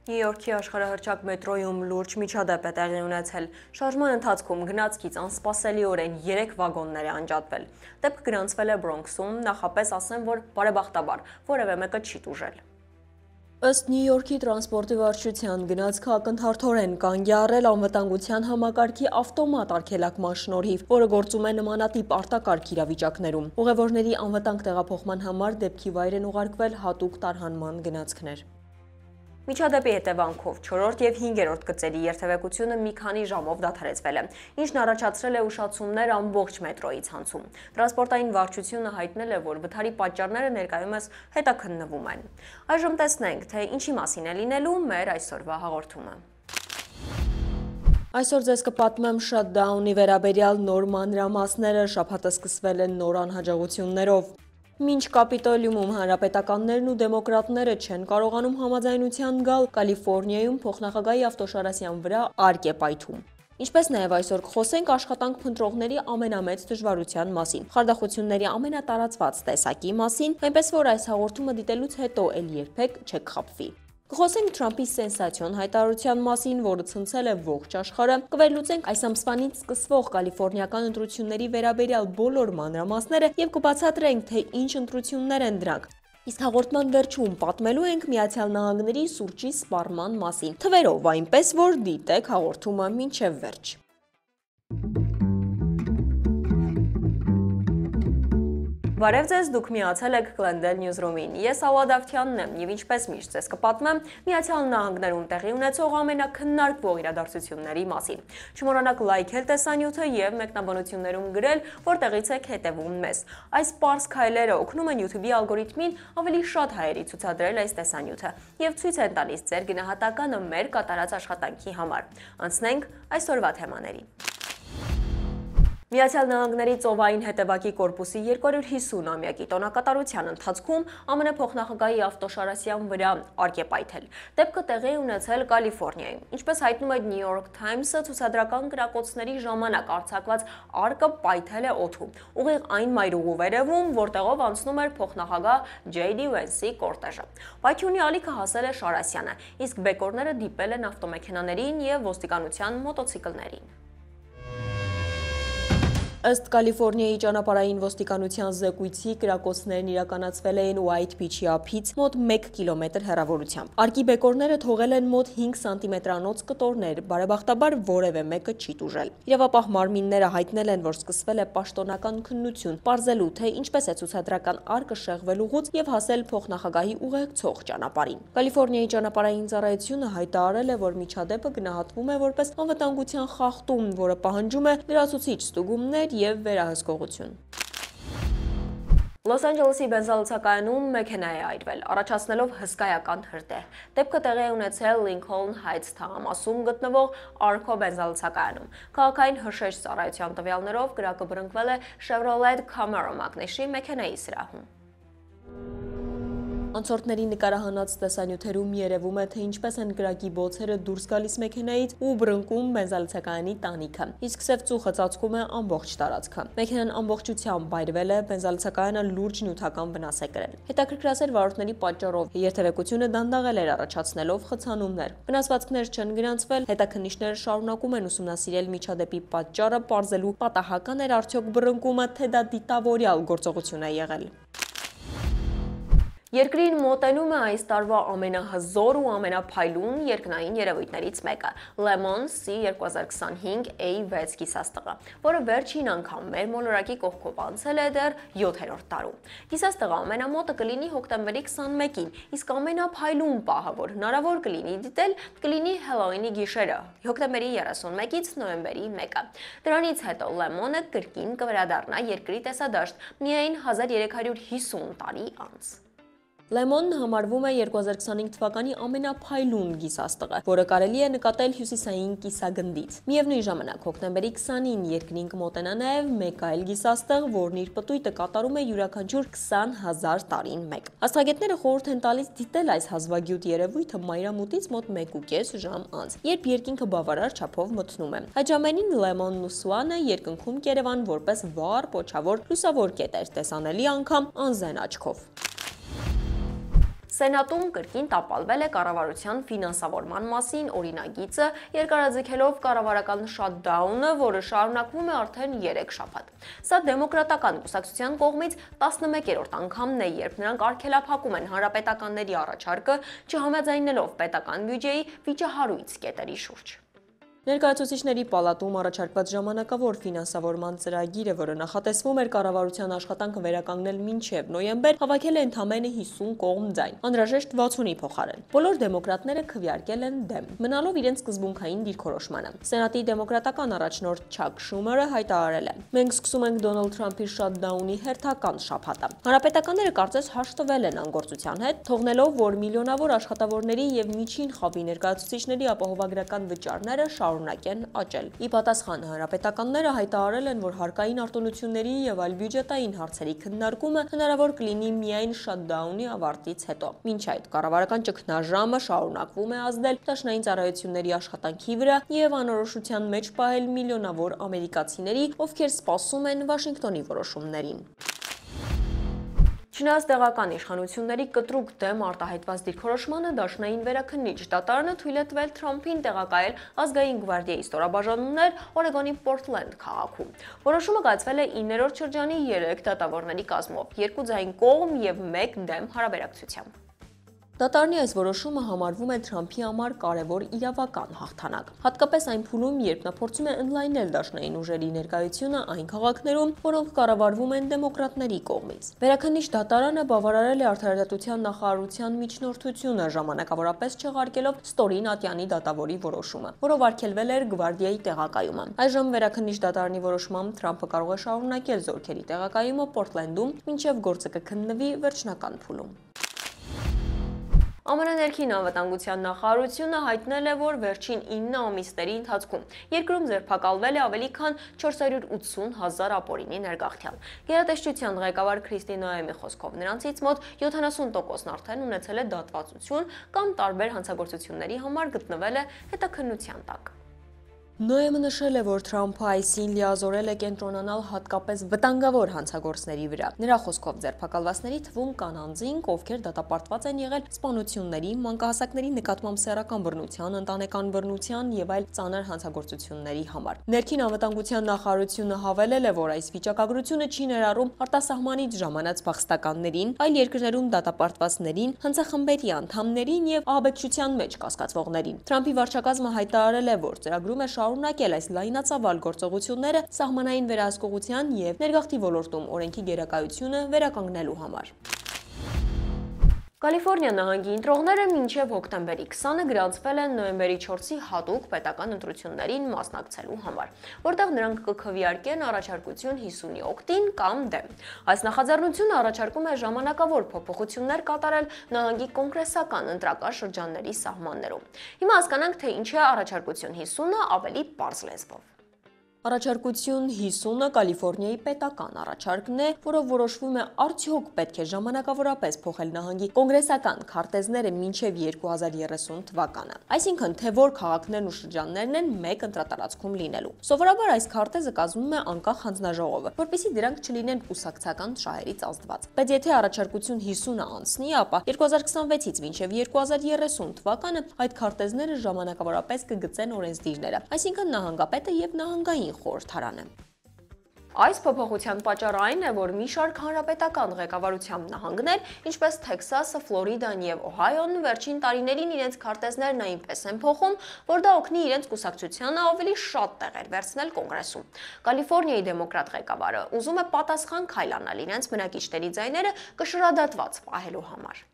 Նյու Յորքի աշխարհահռչակ մետրոյում լուրջ միջադեպ է տեղի ունեցել։ Շարժման ընթացքում գնացքից անսպասելիորեն 3 վագոններ է անջատվել։ Դեպքը գրանցվել է Բրոնքսում, նախապես ասեմ, որ բարեբախտաբար որևէ մեկը չի տուժել։ Ըստ Նյու Յորքի տրանսպորտի վարչության գնացքը ակնթարթորեն կանգ է առել անվտանգության համակարգի ավտոմատ արգելակման շնորհիվ, որը գործում է նմանատիպ արտակարգ իրավիճակներում։ Ուղևորների անվտանգ տեղափոխման համար դեպքի վայր են ուղարկվել հատուկ տարհանման գնացքներ։ Միջադեպի հետևանքով 4-րդ և 5-րդ գծերի երթևեկությունը մի քանի ժամով դադարեցվել է, ինչն առաջացրել է ուշացումներ ամբողջ մետրոյի ցանցում։ Տրանսպորտային վարչությունը հայտնել է, որ վթարի պատճառները ներկայումս հետաքննվում են։ Այժմ տեսնենք, թե ինչի մասին է լինելու մեր այսօրվա հաղորդումը։ Այսօր ձեզ կպատմեմ շաթդաունի վերաբերյալ նոր մանրամասները, շաբաթը սկսվել են նոր անհաջողություններով։ Մինչ Կապիտոլիումում հանրապետականներն ու դեմոկրատները չեն կարողանում համաձայնության գալ, Կալիֆորնիայում փոխնախագահի ավտոշարասյան վրա արգ է պայթում։ Ինչպես նաև այսօր կխոսենք աշխատանք փնտրողների ամենամեծ դժվարության մասին, խարդախությունների ամենատարածված տեսակի մասին, այնպես որ այս հաղորդումը դիտելուց հետո էլ երբեք չեք խաբվի։ Կխոսենք Թրամփի սենսացիոն հայտարարության մասին, որը ցնցել է ողջ աշխարհը, կվերլուծենք այս ամսվանից սկսվող կալիֆոռնիական ընտրությունների վերաբերյալ բոլոր մանրամասները եւ կբացատրենք, թե ինչ ընտրություններ են դրանք։ Իսկ հաղորդման վերջում պատմելու ենք Միացյալ Նահանգների սուրճի սպառման մասին, թվերով, այնպես որ դիտեք հաղորդումը մինչև վերջ։ Բարև ձեզ, դուք միացել եք Glendale Newsroom-ին։ Ես Ավա Դավթյանն եմ եւ ինչպես միշտ ձեզ կպատմեմ Միացյալ Նահանգներում տեղի ունեցող ամենակննարկվող իրադարձությունների մասին։ Չմոռանաք լայքել տեսանյութը եւ մեկնաբանություններում գրել, որտեղից եք հետեւում մեզ։ Այս պարզ քայլերը օգնում են YouTube-ի ալգորիթմին ավելի շատ հայերի ցուցադրել այս տեսանյութը եւ ցույց են տալիս ձեր գնահատականը մեր կատարած աշխատանքի համար։ Անցնենք այսօրվա թեմաներին։ Միացյալ Նահանգների ծովային հետևակի կորպուսի 250-ամյակի տոնակատարության ընթացքում ԱՄՆ փոխնախագահի ավտոշարասյան վրա արգ է պայթել։ Դեպքը տեղի է ունեցել Կալիֆոռնիայում։ Ինչպես հայտնում է New York Times-ը, ցուցադրական կրակոցների ժամանակ արձակված արկը պայթել է օդում, ուղիղ այն մայրուղու վերևում, որտեղով անցնում էր փոխնախագահ J.D. Vance-ի կորտեժը։ Պայթյունի ալիքը հասել է Շարասյանը, իսկ բեկորները դիպել են ավտոմեքենաներին եւ ոստիկանության մոտոցիկլներին։ Ըստ Կալիֆոռնիայի ճանապարհային ոստիկանության զեկույցի, կրակոցներն իրականացվել էին White Beach-ի ափից մոտ 1 կիլոմետր հեռավորությամբ։ Արկի բեկորները թողել են մոտ 5 սանտիմետրանոց կտորներ, բարեբախտաբար որևէ մեկը չի տուժել։ Իրավապահ մարմինները հայտնել են, որ սկսվել է պաշտոնական քննություն, պարզելու, թե ինչպես է ցուցադրական արկը շեղվելուղուց եւ հասել փոխնախագահի ուղեկցող ճանապարհին։ Կալիֆոռնիայի ճանապարհային ծառայությունը հայտարարել է, որ միջադեպը գնահատվում է որպես անվտանգության խախտում, որը պահանջում է լրացուցիչ ստուգումներ եւ վերահսկողություն։ Լոս Անջելեսի բենզալցակայանում մեքենա է այրվել, առաջացնելով հսկայական հրդեհ։ Դեպքը տեղի է ունեցել Lincoln Heights թաղամասում գտնվող Arco բենզալցակայանում։ Քաղաքային հրշեջ ծառայության տվյալներով կրակը բռնկվել է Chevrolet Camaro մակնիշի մեքենայի սրահում։ Անցորդների նկարահանած տեսանյութերում երևում է, թե ինչպես են կրակի բոցերը դուրս գալիս մեքենայից ու բռնկում բենզալցակայանի տանիքը, իսկ սև ծուխը ծածկում է ամբողջ տարածքը։ Մեքենան ամբողջությամբ այրվել է, բենզալցակայանը լուրջ նյութական վնաս է կրել։ Հետաքրքրասեր վարորդների պատճառով երթևեկությունը դանդաղել էր, առաջացնելով խցանումներ։ Վնասվածքներ չեն գրանցվել, հետաքննիչները շարունակում են ուսումնասիրել միջադեպի պատճառը, պարզելու պատահական էր արդյոք բռնկումը, թե դա դիտավորյալ գործողություն է եղել։ Երկրին մոտենում է այս տարվա ամենահզոր ու ամենափայլուն երկնային երևույթներից մեկը՝ Le Mans C2025A6 կիսաստղը, որը վերջին անգամ մեր մոլորակի կողքով անցել է դեռ 7-րդ տարում։ Կիսաստղը ամենամոտը կլինի հոկտեմբերի 21-ին, իսկ ամենափայլուն պահը, որ հնարավոր կլինի դիտել, կլինի Հելլոուինի գիշերը, հոկտեմբերի 31-ից նոյեմբերի 1-ը։ Դրանից հետո Le Mans-ը կրկին կվերադառնա երկրի տեսադաշտ միայն 1350 տարի անց։ Le Mans-ն համարվում է 2025 թվականի ամենափայլուն կիսաստղը, որը կարելի է նկատել հյուսիսային կիսագնդից։ Միևնույն ժամանակ հոկտեմբերի 20-ին երկրին կմոտենա նաև մեկ այլ կիսաստղ, որն իր պտույտը կատարում է յուրաքանչյուր 20,000 տարին մեկ։ Աստղագետները խորհուրդ են տալիս դիտել այս հազվագյուտ երևույթը մայրամուտից մոտ 1,5 ժամ անց, երբ երկինքը բավարար չափով մթնում է։ Այդ ժամանին Le Mans-ն ու Swan-ը երկնքում կերևան որպես վառ, պոչավոր, լուսավոր կետեր, տեսանելի անգամ անզեն աչքով։ Սենատում կրկին տապալվել է կառավարության ֆինանսավորման մասին օրինագիծը, երկարաձգելով կառավարական շաթդաունը, որը շարունակվում է արդեն 3 շաբաթ։ Սա դեմոկրատական կուսակցության կողմից 11-րդ անգամն է, երբ նրանք արգելափակում են հանրապետականների առաջարկը, չհամաձայնելով պետական բյուջեի վիճահարույց կետերի շուրջ։ Ներկայացուցիչների պալատում առաջարկված ժամանակավոր ֆինանսավորման ծրագիրը, որը նախատեսվում էր կառավարության աշխատանքը վերականգնել մինչև նոյեմբեր, հավաքել է ընդամենը 50 կողմ ձայն, անհրաժեշտ 60-ի փոխարեն։ Բոլոր դեմոկրատները քվեարկել են դեմ, մնալով իրենց սկզբունքային դիրքորոշմանը։ Սենատի դեմոկրատական առաջնորդ Չակ Շումերը հայտարարել է. «Մենք սկսում ենք Դոնալդ Թրամփի շաթդաունի հերթական շաբաթը»։ Հանրապետականները կարծես հաշտվել են անգործության հետ, թողնելով, որ միլիոնավոր աշխատավորների եւ միջին խավի ներկայացուցիչների ապահովագրական վճարները շարունակեն աճել։ Ի պատասխան հանրապետականները հայտարարել են, որ հարկային արտոնությունների եւ այլ բյուջետային հարցերի քննարկումը հնարավոր կլինի միայն շաթդաունի ավարտից հետո։ Մինչ այդ կառավարական ճգնաժամը շարունակվում է ազդել դաշնային ծառայությունների աշխատանքի վրա եւ անորոշության մեջ պահել միլիոնավոր ամերիկացիների, ովքեր սպասում են Վաշինգտոնի որոշումներին։ Չնայած տեղական իշխանությունների կտրուկ դեմ արտահայտված դիրքորոշմանը, դաշնային վերաքննիչ դատարանը թույլ է տվել Թրամփին տեղակայել ազգային գվարդիայի ստորաբաժանումներ Օրեգոնի Պորտլենդ քաղաքում։ Որոշումը կայացվել է 9-րդ շրջանի 3 դատավորների կազմով, 2 ձայն կողմ եւ 1 դեմ հարաբերակցությամբ։ Դատարանի այս որոշումը համարվում է Թրամփի համար կարևոր իրավական հաղթանակ, հատկապես այն փուլում, երբ նա փորձում է ընդլայնել դաշնային ուժերի ներկայությունը այն քաղաքներում, որոնք կառավարվում են դեմոկրատների կողմից։ Վերաքննիչ դատարանը բավարարել է արդարադատության նախարարության միջնորդությունը, ժամանակավորապես չեղարկելով Ստորին Ատյանի դատավորի որոշումը, որով արգելվել էր գվարդիայի տեղակայումը։ Այժմ վերաքննիչ դատարանի որոշմամբ Թրամփը կարող է շարունակել զորքերի տեղակայումը Պորտլենդում, մինչև գործը կքննվի վերջնական փուլում։ ԱՄՆ ներքին անվտանգության նախարարությունը հայտնել է, որ վերջին 9 ամիսների ընթացքում երկրում ձերբակալվել է ավելի քան 480,000 ապօրինի ներգաղթյալ։ Գերատեսչության ղեկավար Քրիստի Նոեմի խոսքով նրանցից մոտ 70%-ն արդեն ունեցել է դատվածություն կամ տարբեր հանցագործությունների համար գտնվել է հետաքննության տակ։ Նոեմը նշել է, որ Թրամփը այսին լիազորել է կենտրոնանալ հատկապես վտանգավոր հանցագործների վրա։ Նրա խոսքով ձերբակալվածների թվում կան անձինք, ովքեր դատապարտված են եղել սպանությունների, մանկահասակների նկատմամբ սեռական բռնության, ընտանեկան բռնության եւ այլ ծանր հանցագործությունների համար։ Ներքին անվտանգության նախարարությունը հավելել է, որ այս վիճակագրությունը չի ներառում արտասահմանից ժամանած փախստականներին, այլ երկրներում դատապարտվածներին, հանցախմբերի անդամներին եւ ահաբեկչության մեջ կասկածվողներին։ Թրամփի վարչակազմը հայտարարել է, որ ծրագրում է շարունակել այս լայնածավալ գործողությունները սահմանային վերահսկողության եւ ներգաղթի ոլորտում օրենքի գերակայությունը վերականգնելու համար։ Կալիֆորնիա նահանգի ընտրողները մինչև հոկտեմբերի 20-ը գրանցվել են նոյեմբերի 4-ի հատուկ պետական ընտրություններին մասնակցելու համար, որտեղ նրանք կքվեարկեն առաջարկություն 50-ի օգտին կամ դեմ։ Այս նախաձեռնությունը առաջարկում է ժամանակավոր փոփոխություններ կատարել նահանգի կոնգրեսական ընտրական շրջանների սահմաններում։ Հիմա հասկանանք, թե ինչ է առաջարկություն 50-ը ավելի պարզ լեզվով։ Առաջարկություն 50-ը Կալիֆորնիայի պետական առաջարկն է, որով որոշվում է արդյոք պետք է ժամանակավորապես փոխել նահանգի կոնգրեսական քարտեզները մինչև 2030 թվականը։ Այսինքն, թե որ քաղաքներն ու շրջաններն են մեկ ընտրատարածքում լինելու։ Սովորաբար այս քարտեզը կազմում է անկախ հանձնաժողովը, որպեսզի դրանք չլինեն կուսակցական շահերից ազդված։ Բայց եթե առաջարկություն 50-ը անցնի, ապա 2026-ից մինչև 2030 թվականը այդ քարտեզները ժամանակավորապես կգծեն օրենսդիրները, այսինքն նահանգապետը եւ նահանգային խորհրդարանը։ Այս փոփոխության պատճառը այն է, որ մի շարք հանրապետական ղեկավարությամբ նահանգներ, ինչպես Թեքսասը, Ֆլորիդան եւ Օհայոն, վերջին տարիներին իրենց քարտեզներն այնպես են փոխում, որ դա օգնի իրենց կուսակցությանը ավելի շատ տեղեր վերցնել կոնգրեսում։ Կալիֆորնիայի դեմոկրատ ղեկավարը ուզում է պատասխան քայլ անել իրենց բնակիչների ձայները կշռադատված պահելու համար։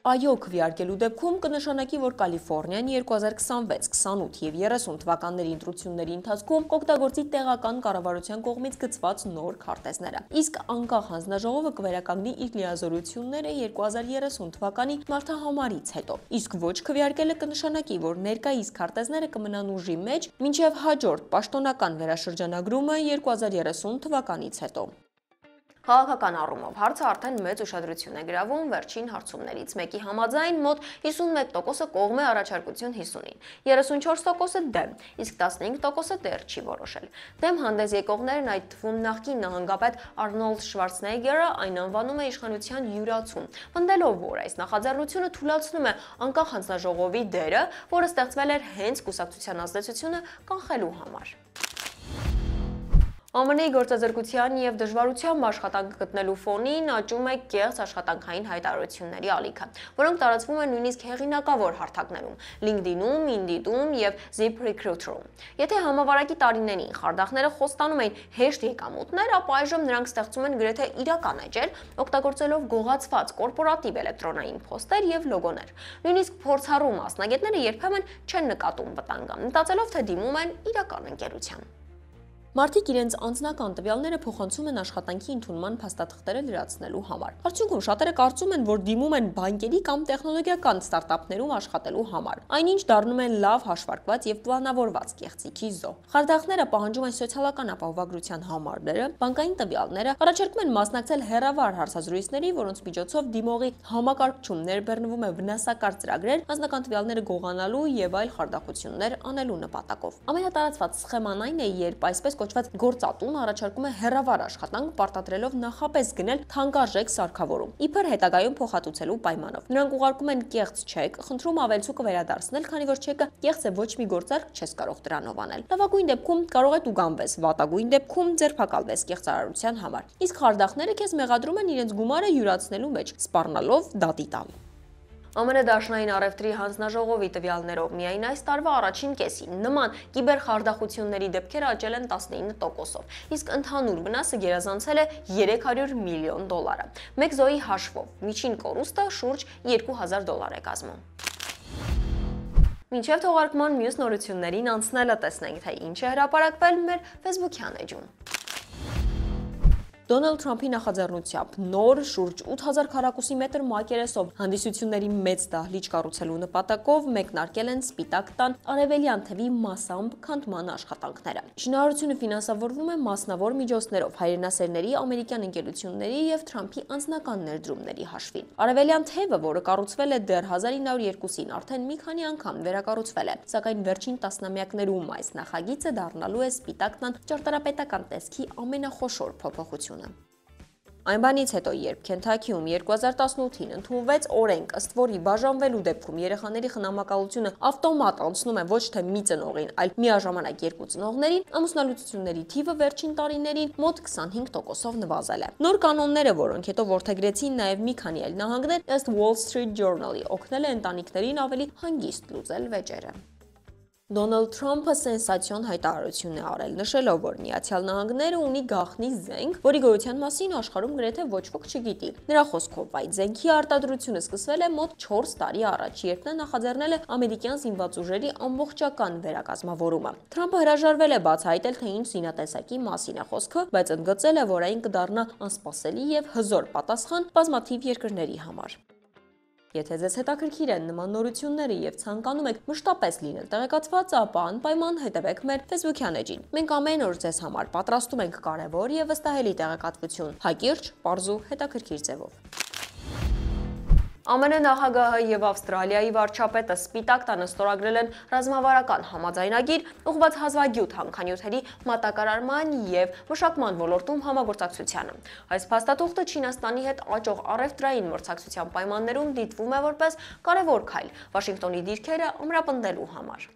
Այո քվեարկելու դեպքում կնշանակի, որ Կալիֆորնիան 2026, 28 եւ 30 թվականների ընտրությունների ընթացքում կօգտագործի տեղական կառավարության կողմից գծված նոր քարտեզները։ Իսկ անկախ հանձնաժողովը կվերականգնի իր լիազորությունները 2030 թվականի մարտահամարից հետո։ Իսկ ոչ քվեարկելը կնշանակի, որ ներկայիս քարտեզները կմնան ուժի մեջ մինչև հաջորդ պաշտոնական վերաշրջանագրումը 2030 թվականից հետո։ Քաղաքական առումով հարցը արդեն մեծ ուշադրություն է գրավում, վերջին հարցումներից մեկի համաձայն մոտ 51%-ը կողմ է առաջարկություն 50-ին, 34%-ը դեմ, իսկ 15%-ը դեռ չի որոշել։ Դեմ հանդես եկողներն, այդ թվում նախկին նահանգապետ Արնոլդ Շվարցնեգերը, այն անվանում է իշխանության յուրացում, պնդելով, որ այս նախաձեռնությունը թույլատնում է անկախ հանձնաժողովի դերը, որը ստեղծվել էր հենց կուսակցության ազդեցությունը կանխելու համար։ ԱՄՆ-ի գործազրկության եւ դժվարությամբ աշխատանք գտնելու ֆոնին աճում է կեղծ աշխատանքային հայտարարությունների ալիքը, որոնք տարածվում են նույնիսկ հեղինակավոր հարթակներում՝ LinkedIn-ում, Indeed-ում եւ ZipRecruiter-ում։ Եթե համավարակի տարիներին խարդախները խոստանում էին հեշտ եկամուտներ, ապա այժմ նրանք ստեղծում են գրեթե իրական էջեր, օգտագործելով գողացված կորպորատիվ էլեկտրոնային փոստեր եւ լոգոներ։ Նույնիսկ փորձառու մասնագետները երբեմն չեն նկատում վտանգը, մտածելով, թե դիմում են իրական ընկերության։ Մարդիկ իրենց անձնական տվյալները փոխանցում են աշխատանքի ընդունման փաստաթղթերը լրացնելու համար։ Արդյունքում շատերը կարծում են, որ դիմում են բանկերի կամ տեխնոլոգիական ստարտափներում աշխատելու համար։ Այնինչ դառնում են լավ հաշվարկված եւ պլանավորված կեղծիքի զոհ։ Խարդախները պահանջում են սոցիալական ապահովագրության համարները, բանկային տվյալները, առաջարկում են մասնակցել հեռավար հարցազրույցների, որոնց միջոցով դիմողի համակարգչում ներբեռնվում է վնասակար ծրագրեր, անձնական տվյալները գողանալու եւ այլ խարդախություններ անելու նպատակով։ Ամենատարածված սխեման այն է, երբ այսպես կոչված գործատուն առաջարկում է հեռավար աշխատանք, պարտադրելով նախապես գնել թանկարժեք սարքավորում, իբր հետագայում փոխհատուցելու պայմանով։ Նրանք ուղարկում են կեղծ չեք, խնդրում ավելցուկը վերադարձնել, քանի որ չեկը կեղծ է, ոչ մի գործարք չես կարող դրանով անել։ Լավագույն դեպքում կարող է տուգանվես, վատագույն դեպքում ձերբակալվես կեղծարարության համար։ Իսկ խարդախները քեզ մեղադրում են իրենց գումարը յուրացնելու մեջ, սպառնալով դատի տալ։ ԱՄՆ Դաշնային առևտրի հանձնաժողովի տվյալներով միայն այս տարվա առաջին կեսին նման կիբերխարդախությունների դեպքերը աճել են 19%-ով, իսկ ընդհանուր վնասը գերազանցել է $300 միլիոն։ Մեկ զոհի հաշվով միջին կորուստը շուրջ $2000 է կազմում։ Մինչև թողարկման մյուս նորություններին անցնելը տեսնենք, թե ինչ է հրապարակվել մեր Facebook-յան էջում։ Դոնալդ Թրամփի նախաձեռնությամբ նոր շուրջ 8000 քառակուսի մետր մակերեսով հանդիսությունների մեծ դահլիճ կառուցելու նպատակով մեկնարկել են Սպիտակ տան արևելյան թևի մասամբ քանդման աշխատանքները։ Շինարարությունը ֆինանսավորվում է մասնավոր միջոցներով հայրենասերների, ամերիկյան ընկերությունների եւ Թրամփի անձնական ներդրումների հաշվին։ Արևելյան թևը, որը կառուցվել է դեռ 1902-ին, արդեն մի քանի անգամ վերակառուցվել է, սակայն վերջին տասնամյակներում այս նախագիծը դառնալու է Սպիտակ տան ճարտարապետական տեսքի ամենախոշոր փոփոխությունը։ Այն բանից հետո, երբ Քենթաքիում 2018-ին ընդունվեց օրենք, ըստ որի բաժանվելու դեպքում երեխաների խնամակալությունը ավտոմատ անցնում է ոչ թե մի ծնողին, այլ միաժամանակ երկու ծնողներին, ամուսնալուծությունների թիվը վերջին տարիներին մոտ 25%-ով նվազել է։ Նոր կանոնները, որոնք հետո որդեգրեցին նաև մի քանի այլ նահանգներ, ըստ Wall Street Journal-ի, օգնել է ընտանիքներին ավելի հանգիստ լուծել վեճերը։ Դոնալդ Թրամփը սենսացիոն հայտարարություն է արել, նշելով, որ Միացյալ Նահանգները ունի գաղտնի զենք, որի գոյության մասին աշխարհում գրեթե ոչ ոք չգիտի։ Նրա խոսքով, այդ զենքի արտադրությունը սկսվել է մոտ 4 տարի առաջ, երբ նա նախաձեռնել է ամերիկյան զինված ուժերի ամբողջական վերակազմավորումը։ Թրամփը հրաժարվել է բացահայտել, թե ինչ զինատեսակի մասին է խոսքը, բայց ընդգծել է, որ այն կդառնա անսպասելի եւ հզոր պատասխան բազմաթիվ երկրների համար։ Եթե ձեզ հետաքրքիր են նման նորությունները եւ ցանկանում եք մշտապես լինել տեղեկացված, ապա անպայման հետևեք մեր Facebook-յան էջին։ Մենք ամեն օր ձեզ համար պատրաստում ենք կարևոր եւ վստահելի տեղեկատվություն, հակիրճ, պարզ ու հետաքրքիր ձևով։ ԱՄՆ նախագահը եւ Ավստրալիայի վարչապետը Սպիտակ տանը ստորագրել են ռազմավարական համաձայնագիր, ուղղված հազվագյուտ հանքանյութերի մատակարարման եւ մշակման ոլորտում համագործակցությանը։ Այս փաստաթուղթը Չինաստանի հետ աճող առևտրային մրցակցության պայմաններում դիտվում է որպես կարևոր քայլ Վաշինգտոնի դիրքերը ամրապնդելու համար։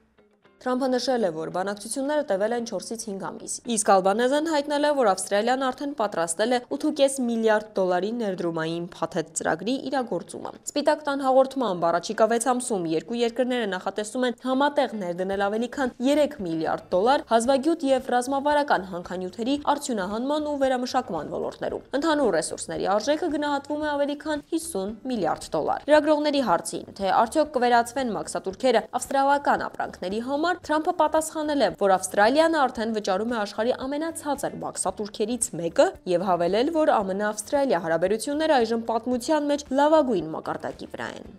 Թրամփը նշել է, որ բանակցությունները տևել են 4-ից 5 ամիս, իսկ Ալբանեզան հայտնել է, որ Ավստրալիան արդեն պատրաստել է $8.5 միլիարդ ներդրումային փաթեթ ծրագրի իրագործումը։ Սպիտակ տան հաղորդմամբ առաջիկա 6 ամսում երկու երկրները նախատեսում են համատեղ ներդնել ավելի քան $3 միլիարդ հազվագյուտ եւ ռազմավարական հանքանյութերի արդյունահանման ու վերամշակման ոլորտներում։ Ընդհանուր ռեսուրսների արժեքը գնահատվում է ավելի քան $50 միլիարդ։ Լրագրողների հարցին, թե արդյոք կվերացվեն մաքսատուրքերը ավստրալիական ապրանքների համար, Թրամփը պատասխանել է, որ Ավստրալիան արդեն վճարում է աշխարհի ամենացածր մաքսատուրքերից մեկը եւ հավելել, որ ԱՄՆ-Ավստրալիա հարաբերությունները այժմ պատմության մեջ լավագույն մակարդակի վրա են։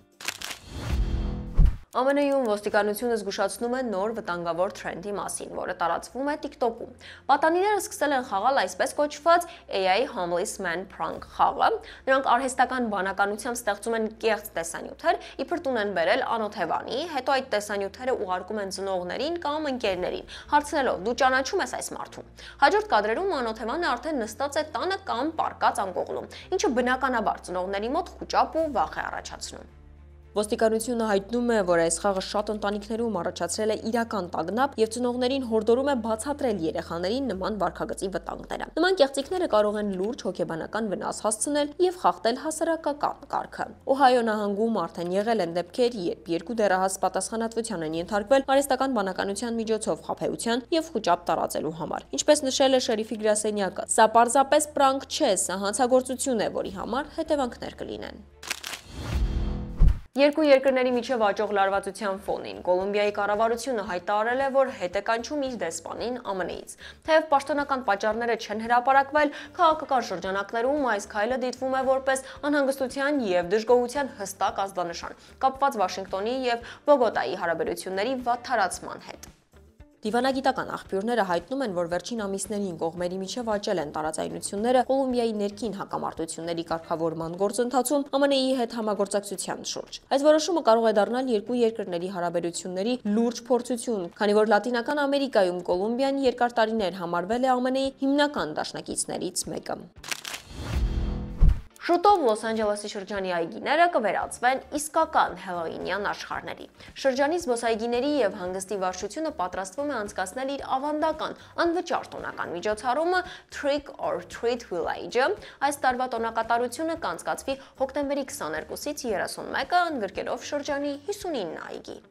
ԱՄՆ-ում ոստիկանությունը զգուշացնում է նոր վտանգավոր թրենդի մասին, որը տարածվում է TikTok-ում։ Պատանիները սկսել են խաղալ այսպես կոչված AI Homeless Man Prank խաղը։ Նրանք արհեստական բանականությամբ ստեղծում են կեղծ տեսանյութեր, իբր տուն են բերել անօթևանի, հետո այդ տեսանյութերը ուղարկում են ծնողներին կամ ընկերներին, հարցնելով՝ դու ճանաչում ես այս մարդուն։ Հաջորդ կադրերում անօթևանը արդեն նստած է տանը կամ պառկած անկողնում, ինչը բնականաբար ծնողների մոտ խուճապ ու վախ է առաջացնում։ Ոստիկանությունը հայտնում է, որ այս խաղը շատ ընտանիքներում առաջացրել է իրական տագնապ եւ ծնողներին հորդորում է բացատրել երեխաներին նման վարքագծի վտանգները։ Նման կեղծիքները կարող են լուրջ հոգեբանական վնաս հասցնել եւ խախտել հասարակական կարգը։ Օհայո նահանգում արդեն եղել են դեպքեր, երբ երկու դեռահաս պատասխանատվության են ենթարկվել արհեստական բանականության միջոցով խաբեության եւ խուճապ տարածելու համար։ Ինչպես նշել է շերիֆի գրասենյակը, սա պարզապես պրանկ չէ, սա հանցագործություն է, որի համար հետևանքներ կլինեն։ Երկու երկրների միջև աճող լարվածության ֆոնին Կոլումբիայի կառավարությունը հայտարարել է, որ հետ է կանչում իր դեսպանին ԱՄՆ-ից։ Թեև պաշտոնական պատճառները չեն հրապարակվել, քաղաքական շրջանակներում այս քայլը դիտվում է որպես անհանգստության եւ դժգոհության հստակ ազդանշան, կապված Վաշինգտոնի եւ Բոգոտայի հարաբերությունների վատթարացման հետ։ Դիվանագիտական աղբյուրները հայտնում են, որ վերջին ամիսներին կողմերի միջև աճել են տարաձայնությունները Կոլումբիայի ներքին հակամարտությունների կարգավորման գործընթացում ԱՄՆ-ի հետ համագործակցության շուրջ։ Այս որոշումը կարող է դառնալ երկու երկրների հարաբերությունների լուրջ փորձություն, քանի որ Լատինական Ամերիկայում Կոլումբիան երկար տարիներ համարվել է ԱՄՆ-ի հիմնական դաշնակիցներից մեկը։ Շուտով Լոս Անջելեսի շրջանի այգիները կվերածվեն իսկական հելոուինյան աշխարհների։ Շրջանի զբոսայգիների եւ հանգստի վարչությունը պատրաստվում է անցկացնել իր ավանդական անվճար տոնական միջոցառումը Trick or Treat Village-ը։ Այս տարվա տոնակատարությունը կանցկացվի հոկտեմբերի 22-ից 31-ը, ընդգրկելով շրջանի 59 այգի։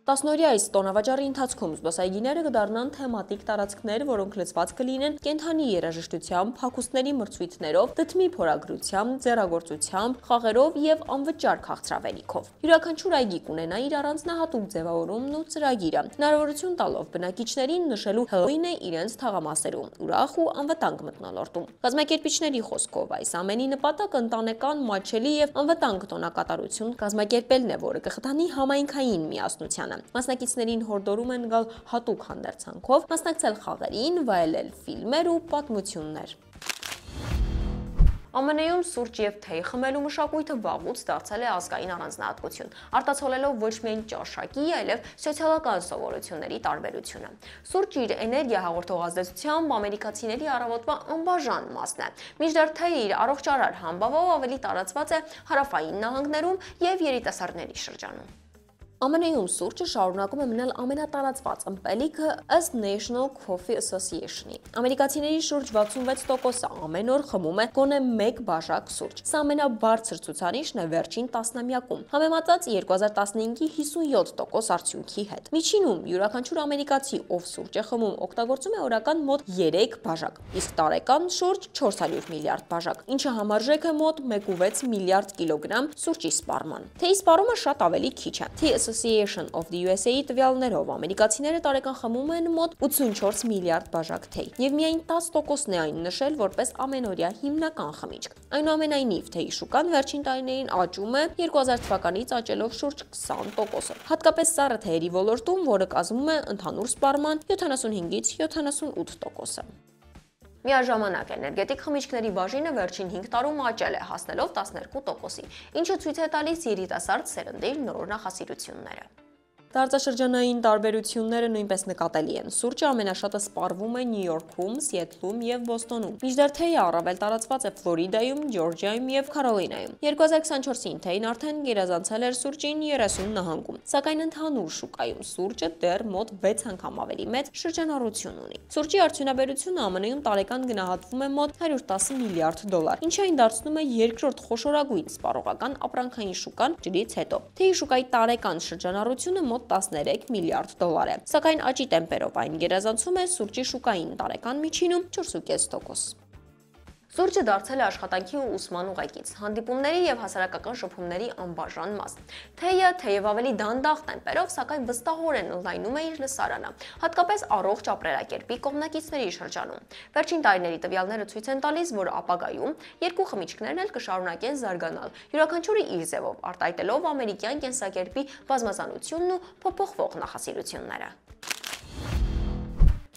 10-օրյա այս տոնավաճառի ընթացքում զբոսայգիները կդառնան թեմատիկ տարածքներ, որոնք լցված կլինեն կենդանի երաժշտությամբ, հագուստների մրցույթներով, դդմի փորագրությամբ, ձեռագործությամբ, խաղերով եւ անվճար քաղցրավենիքով։ Յուրաքանչյուր այգի կունենա իր առանձնահատուկ ձևավորումն ու ծրագիրը, հնարավորություն տալով բնակիչներին նշելու Հելոուինը իրենց թաղամասերում, ուրախ ու անվտանգ մթնոլորտում։ Կազմակերպիչների խոսքով այս ամենի նպատակը ընտանեկան, մատչելի եւ անվտանգ տոնակատարություն կազմակերպելն է, որը կխթանի համայնքային միասնությանը։ Մասնակիցներին հորդորում են գալ հատուկ հանդերձանքով, մասնակցել խաղերին, վայելել ֆիլմեր ու պատմություններ։ ԱՄՆ-ում սուրճ եւ թեյ խմելու մշակույթը վաղուց դարձել է ազգային առանձնահատկություն, արտացոլելով ոչ միայն ճաշակի, այլև սոցիալական սովորությունների տարբերությունը։ Սուրճը իր էներգիա հաղորդող ազդեցությամբ ամերիկացիների առավոտվա անբաժան մասն է, մինչդեռ թեյը իր առողջարար համբավով ավելի տարածված է հարավային նահանգներում եւ երիտասարդների շրջանում։ ԱՄՆ-ում սուրճը շարունակում է մնալ ամենատարածված ըմպելիքը ըստ National Coffee Association-ի։ Ամերիկացիների շուրջ 66%-ը ամեն օր խմում է գոնե մեկ բաժակ սուրճ։ Սա ամենաբարձր ցուցանիշն է վերջին տասնամյակում, համեմատած 2015-ի 57% արդյունքի հետ։ Միջինում յուրաքանչյուր ամերիկացի, ով սուրճ է խմում, օգտագործում է օրական մոտ 3 բաժակ, իսկ տարեկան շուրջ 400 միլիարդ բաժակ, ինչը համարժեք է մոտ 1.6 միլիարդ կիլոգրամ սուրճի սպառման։ Թեյի սպառումը շատ ավելի քիչ է։ Tea Association of the USA-ի տվյալներով ամերիկացիները տարեկան խմում են մոտ 84 միլիարդ բաժակ թեյ, եւ միայն 10%-ն է այն նշել որպես ամենօրյա հիմնական խմիչք։ Այնուամենայնիվ, թեյի շուկան վերջին տարիներին աճում է 2000 թվականից աճելով շուրջ 20%, հատկապես սառը թեյերի ոլորտում, որը կազմում է ընդհանուր սպառման 75-ից 78%։ Միաժամանակ էներգետիկ խմիչքների բաժինը վերջին 5 տարում աճել է, հասնելով 12%-ի, ինչը ցույց է տալիս երիտասարդ սերնդի նոր նախասիրությունները։ Տարածաշրջանային տարբերությունները նույնպես նկատելի են։ Սուրճը ամենաշատը սպառվում է Նյու Յորքում, Սիեթլում եւ Բոստոնում, մինչդեռ թեյը առավել տարածված է Ֆլորիդայում, Ջորջիայում եւ Քարոլինայում։ 2024-ին թեյն արդեն գերազանցել էր սուրճին 30 նահանգում, սակայն ընդհանուր շուկայում սուրճը դեռ մոտ 6 անգամ ավելի մեծ շրջանառություն ունի։ Սուրճի արդյունաբերությունը ԱՄՆ-ում տարեկան գնահատվում է մոտ 110 միլիարդ դոլար, ինչը այն դարձնում է երկրորդ խոշորագույն սպառողական ապրանքային շուկան ջրից հետո։ Թեյի շուկայի տարեկան շրջանառությունը մոտ 13 միլիարդ դոլար է, սակայն աճի տեմպերով այն գերազանցում է սուրճի շուկային տարեկան միջինում 4.5%։ Սուրճը դարձել է աշխատանքի ու ուսման ուղեկից, հանդիպումների եւ հասարակական շփումների անբաժան մաս։ Թեյը թեև ավելի դանդաղ տեմպերով, սակայն վստահորեն ընդլայնում է իր լսարանը, հատկապես առողջ ապրելակերպի կողմնակիցների շրջանում։ Վերջին տարիների տվյալները ցույց են տալիս, որ ապագայում երկու խմիչքներն էլ կշարունակեն զարգանալ, յուրաքանչյուրը իր ձևով, արտահայտելով ամերիկյան կենսակերպի բազմազանությունն ու փոփոխվող նախասիրությունները։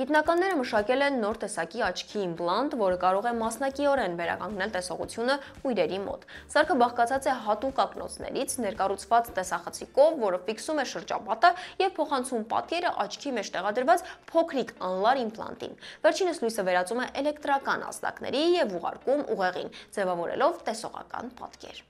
Գիտնականները մշակել են նոր տեսակի աչքի իմպլանտ, որը կարող է մասնակիորեն վերականգնել տեսողությունը կույրերի մոտ։ Սարքը բաղկացած է հատուկ ակնոցներից, ներկառուցված տեսախցիկով, որը ֆիքսում է շրջապատը եւ փոխանցում պատկերը աչքի մեջ տեղադրված փոքրիկ անլար իմպլանտին։ Վերջինս լույսը վերածում է էլեկտրական ազդակների եւ ուղարկում ուղեղին, ձևավորելով տեսողական պատկեր։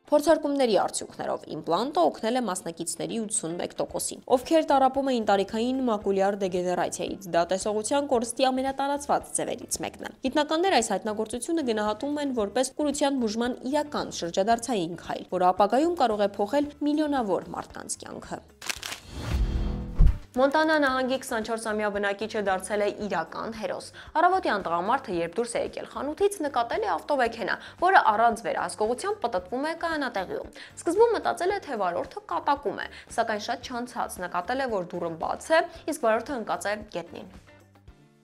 Փորձարկումների արդյունքներով իմպլանտը օգնել է մասնակիցների 81%-ին, ովքեր տառապում էին տարիքային մակուլյար դեգեներացիայից։ Դա տեսողության կորստի ամենատարածված ձևերից մեկն է։ Գիտնականներ այս հայտնագործությունը գնահատում են որպես կուրության բուժման իրական շրջադարձային քայլ, որը ապագայում կարող է փոխել միլիոնավոր մարդկանց կյանքը։ Մոնտանա նահանգի 24-ամյա բնակիչը դարձել է իրական հերոս։ Առավոտյան տղամարդը, երբ դուրս է եկել խանութից, նկատել է ավտովեքենա, որը առանց վերահսկողության պտտվում է կայանատեղիում։ Սկզբում մտածել է, թե վարորդը կատակում է, սակայն շատ չանցած նկատել է, որ դուռը բաց է, իսկ վարորդը ընկած է գետնին։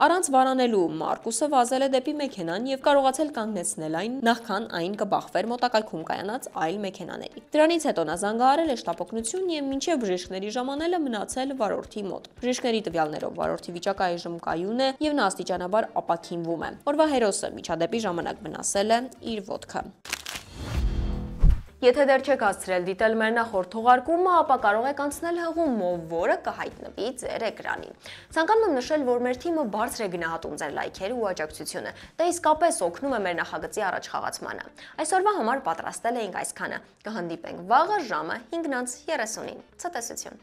Առանց վարանելու Մարկուսը վազել է դեպի մեքենան եւ կարողացել կանգնեցնել այն, նախքան այն կբախվեր մոտակայքում կայանած այլ մեքենաների։ Դրանից հետո նա զանգահարել է շտապօգնություն եւ մինչեւ բժիշկների ժամանելը մնացել վարորդի մոտ։ Բժիշկների տվյալներով վարորդի վիճակը այժմ կայուն է եւ նա աստիճանաբար ապաքինվում է։ Օրվա հերոսը միջադեպի ժամանակ վնասել է իր ոտքը։ Եթե դեռ չեք հասցրել դիտել մեր նախորդ թողարկումը, ապա կարող եք անցնել հղումով, որը կհայտնվի ձեր էկրանին։ Ցանկանում եմ նշել, որ մեր թիմը բարձր է գնահատում ձեր լայքերը ու աջակցությունը։ Դա իսկապես օգնում է մեր նախագծի առաջխաղացմանը։ Այսօրվա համար պատրաստել էինք այսքանը։ Կհանդիպենք վաղը ժամը 5:30-ին։ Ցտեսություն։